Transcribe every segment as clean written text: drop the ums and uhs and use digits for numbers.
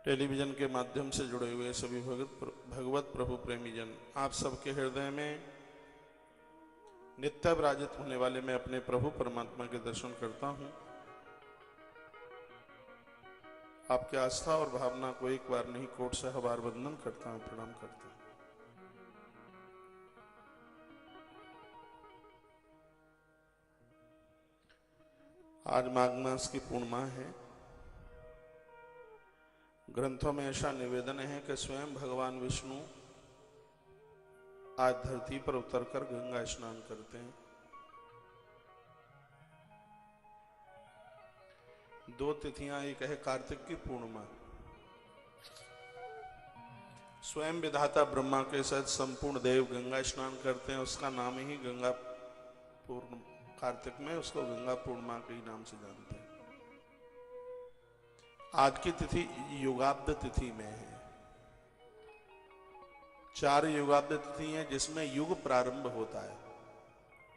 Television के माध्यम से जुड़े हुए सभी भगवत प्रभु प्रेमी जन, आप सबके हृदय में नित्य विराजित होने वाले मैं अपने प्रभु परमात्मा के दर्शन करता हूं। आपकी आस्था और भावना को एक बार नहीं कोट सौ बार वंदन करता हूं, प्रणाम करता हूं। आज माघ मास की पूर्णिमा है। ग्रंथों में ऐसा निवेदन है कि स्वयं भगवान विष्णु आज धरती पर उतरकर गंगा स्नान करते हैं। दो तिथियां, एक है कार्तिक की पूर्णिमा, स्वयं विधाता ब्रह्मा के साथ संपूर्ण देव गंगा स्नान करते हैं। उसका नाम ही गंगा पूर्ण, कार्तिक में उसको गंगा पूर्णिमा के नाम से जानते हैं। आज की तिथि युगाब्द तिथि में है। 4 युगाब्द तिथि हैं जिसमें युग प्रारंभ होता है।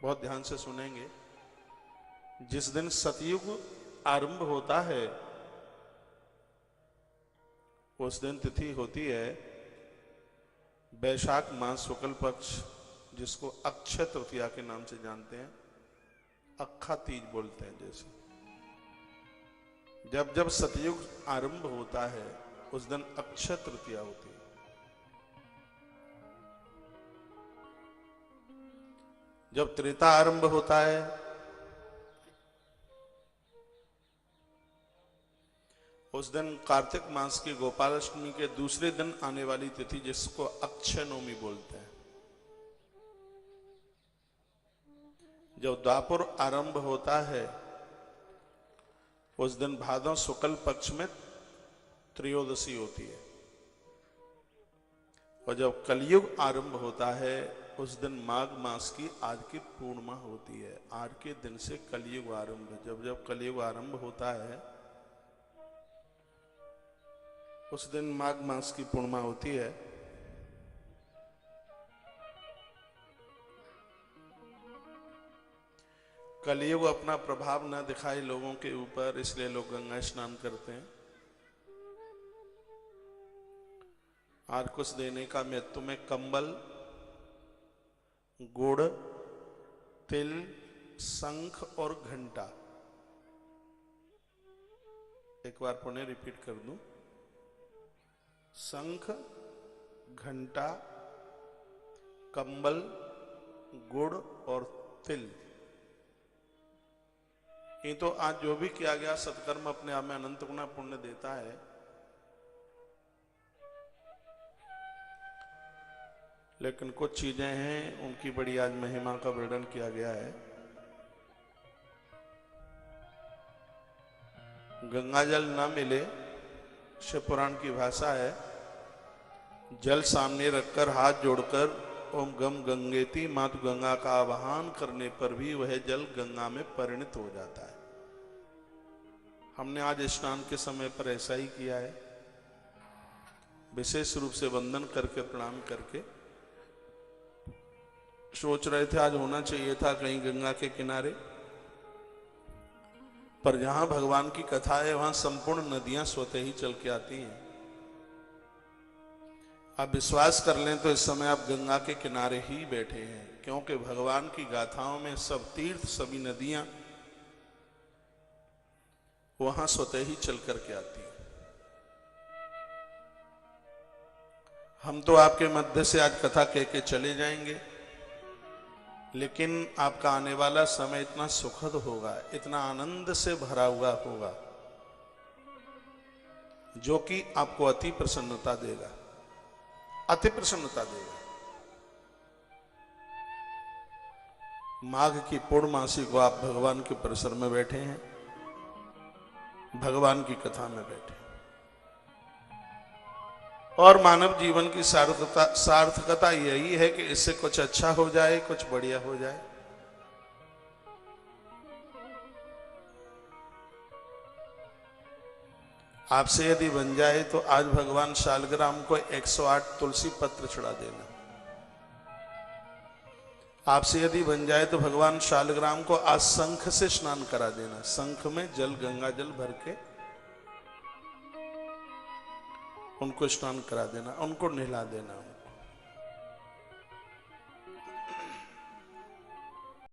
बहुत ध्यान से सुनेंगे। जिस दिन सतयुग आरंभ होता है उस दिन तिथि होती है वैशाख मास शुक्ल पक्ष, जिसको अक्षय तृतीया के नाम से जानते हैं। अक्खा तीज बोलते हैं। जैसे जब जब सतयुग आरंभ होता है उस दिन अक्षय तृतीया होती है। जब त्रेता आरंभ होता है उस दिन कार्तिक मास की गोपालाष्टमी के दूसरे दिन आने वाली तिथि, जिसको अक्षय नवमी बोलते हैं। जब द्वापर आरंभ होता है उस दिन भादव शुक्ल पक्ष में त्रयोदशी होती है। और जब कलयुग आरंभ होता है उस दिन माघ मास की आज की पूर्णिमा होती है। आज के दिन से कलयुग आरंभ, जब जब कलयुग आरंभ होता है उस दिन माघ मास की पूर्णिमा होती है। कलयुग अपना प्रभाव न दिखाए लोगों के ऊपर, इसलिए लोग गंगा स्नान करते हैं। आज कुछ देने का महत्व में कंबल, गुड़, तिल, शंख और घंटा। एक बार पुनः रिपीट कर दूं। शंख, घंटा, कंबल, गुड़ और तिल। ये तो आज जो भी किया गया सत्कर्म अपने आप में अनंत गुना पुण्य देता है। लेकिन कुछ चीजें हैं उनकी बड़ी आज महिमा का वर्णन किया गया है। गंगा जल ना मिले, शिव पुराण की भाषा है, जल सामने रखकर हाथ जोड़कर ओम गम गंगेति मातु गंगा का आवाहन करने पर भी वह जल गंगा में परिणत हो जाता है। हमने आज स्नान के समय पर ऐसा ही किया है। विशेष रूप से वंदन करके, प्रणाम करके सोच रहे थे आज होना चाहिए था कहीं गंगा के किनारे, पर जहां भगवान की कथा है वहां संपूर्ण नदियां स्वतः ही चल के आती हैं। आप विश्वास कर लें तो इस समय आप गंगा के किनारे ही बैठे हैं, क्योंकि भगवान की गाथाओं में सब तीर्थ, सभी नदियां वहां स्वतः ही चल करके आती है। हम तो आपके मध्य से आज कथा कह के चले जाएंगे, लेकिन आपका आने वाला समय इतना सुखद होगा, इतना आनंद से भरा हुआ होगा, जो कि आपको अति प्रसन्नता देगा, अति प्रसन्नता देगा। माघ की पूर्णमासी को आप भगवान के परिसर में बैठे हैं, भगवान की कथा में बैठे, और मानव जीवन की सार्थकता यही है कि इससे कुछ अच्छा हो जाए, कुछ बढ़िया हो जाए। आपसे यदि बन जाए तो आज भगवान शालग्राम को 108 तुलसी पत्र चढ़ा देना। आपसे यदि बन जाए तो भगवान शालग्राम को आज शंख से स्नान करा देना। शंख में जल, गंगा जल भर के उनको स्नान करा देना, उनको नहला देना।